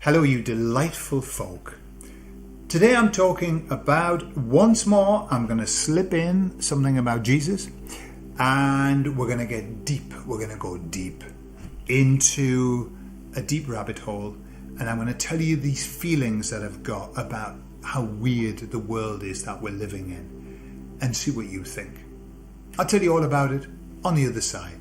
Hello, you delightful folk. Today I'm talking about, once more, I'm going to slip in something about Jesus, and we're going to get deep. We're going to go deep into a deep rabbit hole, and I'm going to tell you these feelings that I've got about how weird the world is that we're living in, and see what you think. I'll tell you all about it on the other side.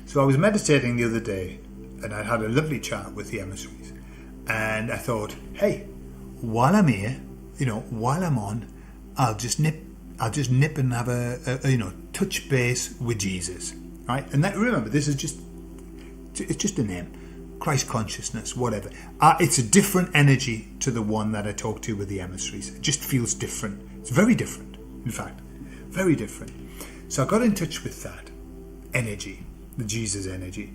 So I was meditating the other day, and I had a lovely chat with the emissaries, and I thought, hey, while I'm here, while I'm on, I'll just nip and have a touch base with Jesus, right? And remember, this is it's just a name, Christ consciousness, whatever. It's a different energy to the one that I talked to with the emissaries. It just feels different. It's very different, in fact, very different. So I got in touch with that energy, the Jesus energy,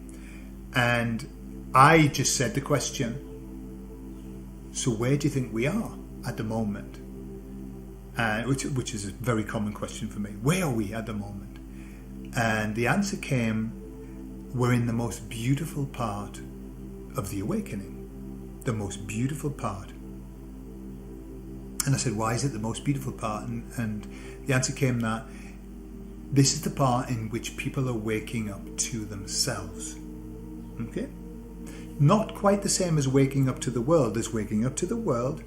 and I just said the question, so where do you think we are at the moment? Which is a very common question for me. Where are we at the moment? And the answer came, we're in the most beautiful part of the awakening. The most beautiful part. And I said, why is it the most beautiful part? And the answer came that this is the part in which people are waking up to themselves. Okay? Not quite the same as waking up to the world. There's waking up to the world,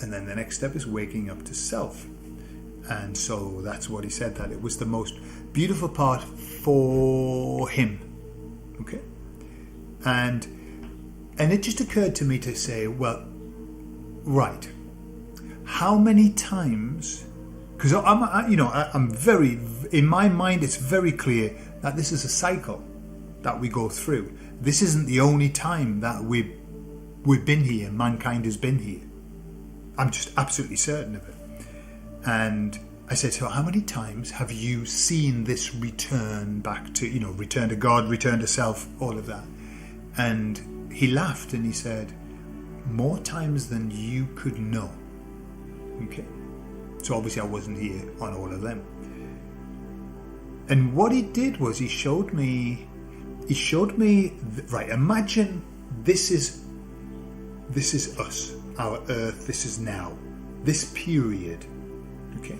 and then the next step is waking up to self. And so that's what he said, that it was the most beautiful part for him. Okay? And it just occurred to me to say, well, right, how many times, because I'm very, in my mind, it's very clear that this is a cycle that we go through. This isn't the only time that we've been here, mankind has been here. I'm just absolutely certain of it. And I said, so how many times have you seen this return back to, return to God, return to self, all of that? And he laughed and he said, more times than you could know. Okay? So obviously I wasn't here on all of them. And what he did was he showed me, right, imagine this is us, our earth, this is now, this period, okay?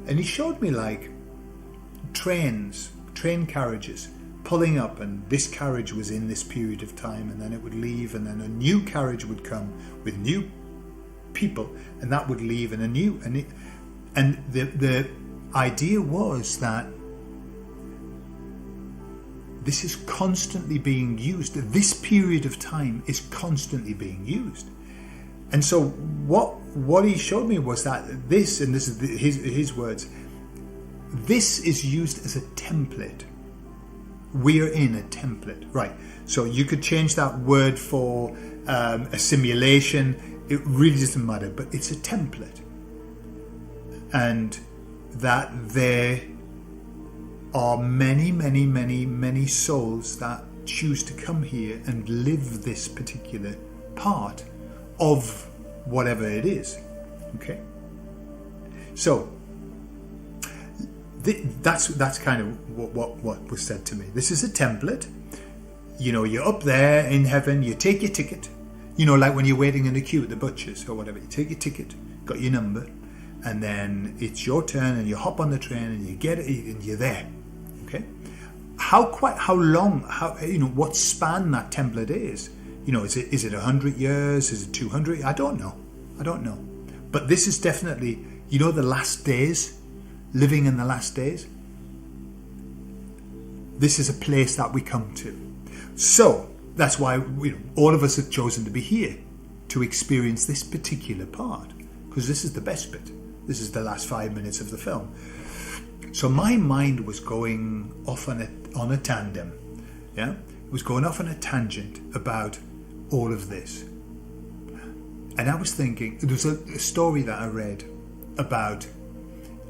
And he showed me like train carriages pulling up, and this carriage was in this period of time, and then it would leave, and then a new carriage would come with new people, and that would leave, and the idea was that this is constantly being used. This period of time is constantly being used. And so what he showed me was that this, and this is his words, this is used as a template. We're in a template, right? So you could change that word for a simulation. It really doesn't matter, but it's a template. And that there are many, many, many, many souls that choose to come here and live this particular part of whatever it is. Okay? So that's kind of what was said to me. This is a template. You're up there in heaven, you take your ticket. Like when you're waiting in the queue at the butcher's or whatever, you take your ticket, got your number, and then it's your turn, and you hop on the train and you get it and you're there. Okay? How long, what span that template is. Is it 100 years? Is it 200? I don't know. But this is definitely, the last days, living in the last days. This is a place that we come to. So that's why all of us have chosen to be here, to experience this particular part, because this is the best bit. This is the last 5 minutes of the film. So my mind was going off on a tandem. Yeah? It was going off on a tangent about all of this. And I was thinking, there was a story that I read about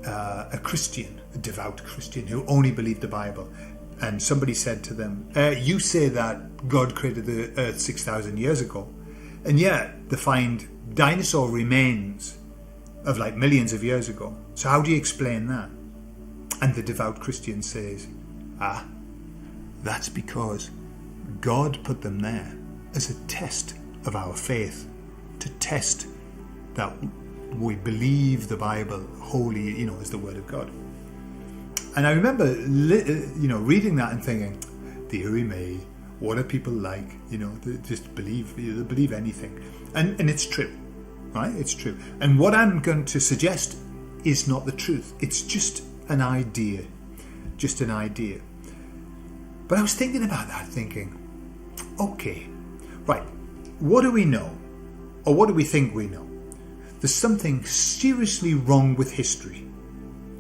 a Christian, a devout Christian who only believed the Bible. And somebody said to them, you say that God created the earth 6,000 years ago, and yet they find dinosaur remains of like millions of years ago. So how do you explain that? And the devout Christian says, That's because God put them there as a test of our faith, to test that we believe the Bible wholly, is the Word of God. And I remember, reading that and thinking, dearie me, what are people like? They just believe anything. And it's true, right? It's true. And what I'm going to suggest is not the truth. It's just an idea. Just an idea. But I was thinking about that, thinking, okay, right, what do we know? Or what do we think we know? There's something seriously wrong with history.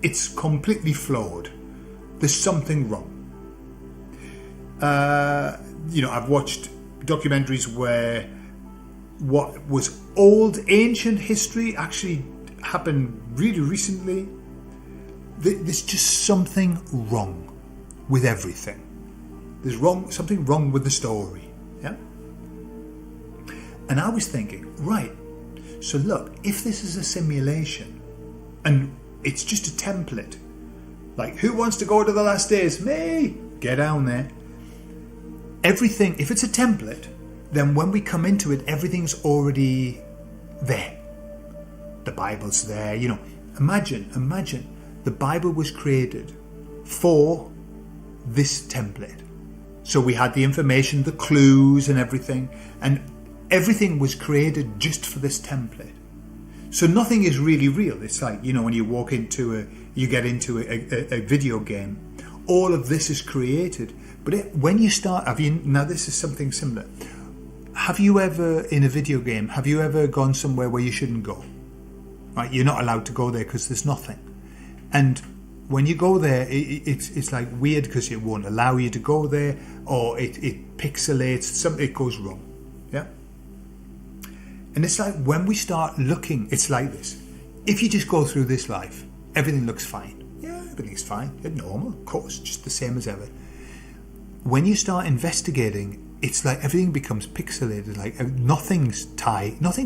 It's completely flawed. There's something wrong. I've watched documentaries where what was old, ancient history actually happened really recently. There's just something wrong with everything. There's something wrong with the story. Yeah? And I was thinking, right, so look, if this is a simulation and it's just a template, like, who wants to go to the last days? Me! Get down there. Everything, if it's a template, then when we come into it, everything's already there. The Bible's there. Imagine the Bible was created for this template. So we had the information, the clues and everything was created just for this template. So nothing is really real. It's like, when you get into a video game, all of this is created. But when you start, now this is something similar. Have you ever, in a video game, gone somewhere where you shouldn't go? Right? You're not allowed to go there because there's nothing. And when you go there, it's like weird because it won't allow you to go there, or it pixelates, it goes wrong. Yeah? And it's like when we start looking, it's like this. If you just go through this life, everything looks fine. Yeah, everything's fine. It's normal, of course, just the same as ever. When you start investigating, it's like everything becomes pixelated, like nothing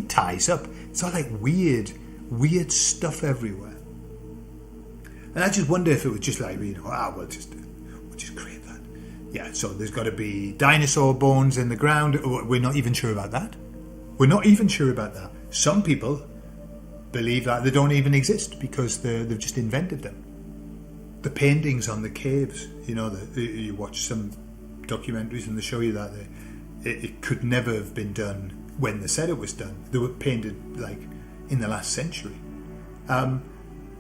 ties up. It's all like weird stuff everywhere. And I just wonder if it was just like, we'll just create that. Yeah, so there's got to be dinosaur bones in the ground. We're not even sure about that. Some people believe that they don't even exist because they've just invented them. The paintings on the caves, you watch some documentaries and they show you that it could never have been done when they said it was done. They were painted like in the last century. And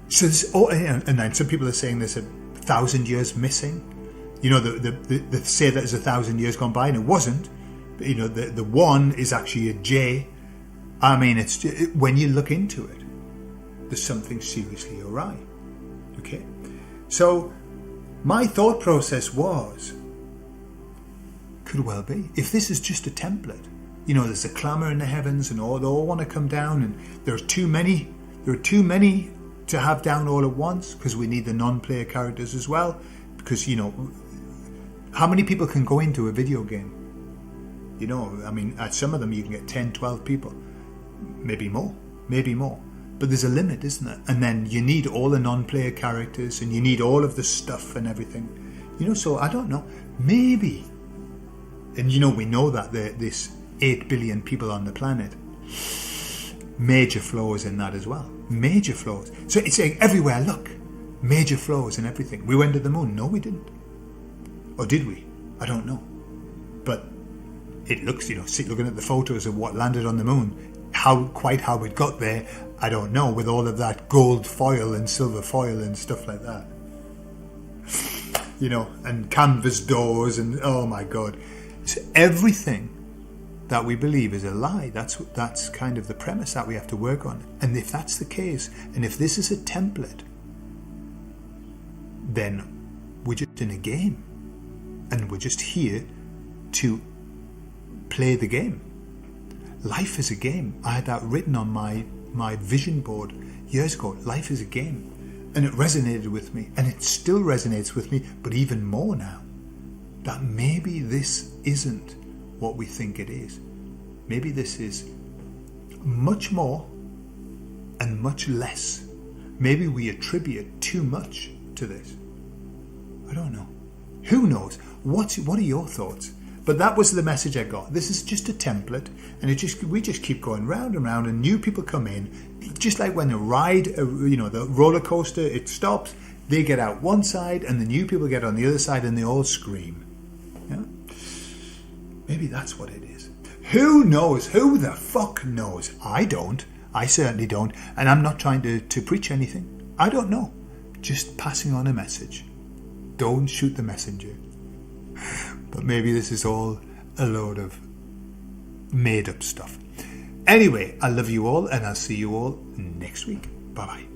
then some people are saying there's 1,000 years missing. They say that there's 1,000 years gone by, and it wasn't. But, the one is actually a J. I mean, when you look into it, there's something seriously awry. Okay, so my thought process was, could well be, if this is just a template. There's a clamour in the heavens, and they all want to come down, and there are too many to have down all at once, because we need the non-player characters as well, because how many people can go into a video game? At some of them you can get 10, 12 people, maybe more, but there's a limit, isn't there? And then you need all the non-player characters, and you need all of the stuff and everything, so I don't know, maybe. And we know that this 8 billion people on the planet, major flaws in that as well. Major flaws. So it's saying everywhere, look, major flaws in everything. We went to the moon. No, we didn't. Or did we? I don't know. But it looks, looking at the photos of what landed on the moon, how it got there, I don't know, with all of that gold foil and silver foil and stuff like that. And canvas doors and, oh my God. So everything that we believe is a lie. That's kind of the premise that we have to work on. And if that's the case, and if this is a template, then we're just in a game, and we're just here to play the game. Life is a game. I had that written on my vision board years ago. Life is a game. And it resonated with me, and it still resonates with me, but even more now, that maybe this isn't what we think it is. Maybe this is much more and much less. Maybe we attribute too much to this. I don't know. Who knows? What are your thoughts? But that was the message I got. This is just a template, and we just keep going round and round, and new people come in. Just like when a ride, the roller coaster, it stops, they get out one side, and the new people get on the other side, and they all scream. Yeah? Maybe that's what it is. Who knows? Who the fuck knows? I don't. I certainly don't. And I'm not trying to preach anything. I don't know. Just passing on a message. Don't shoot the messenger. But maybe this is all a load of made up stuff. Anyway, I love you all, and I'll see you all next week. Bye-bye.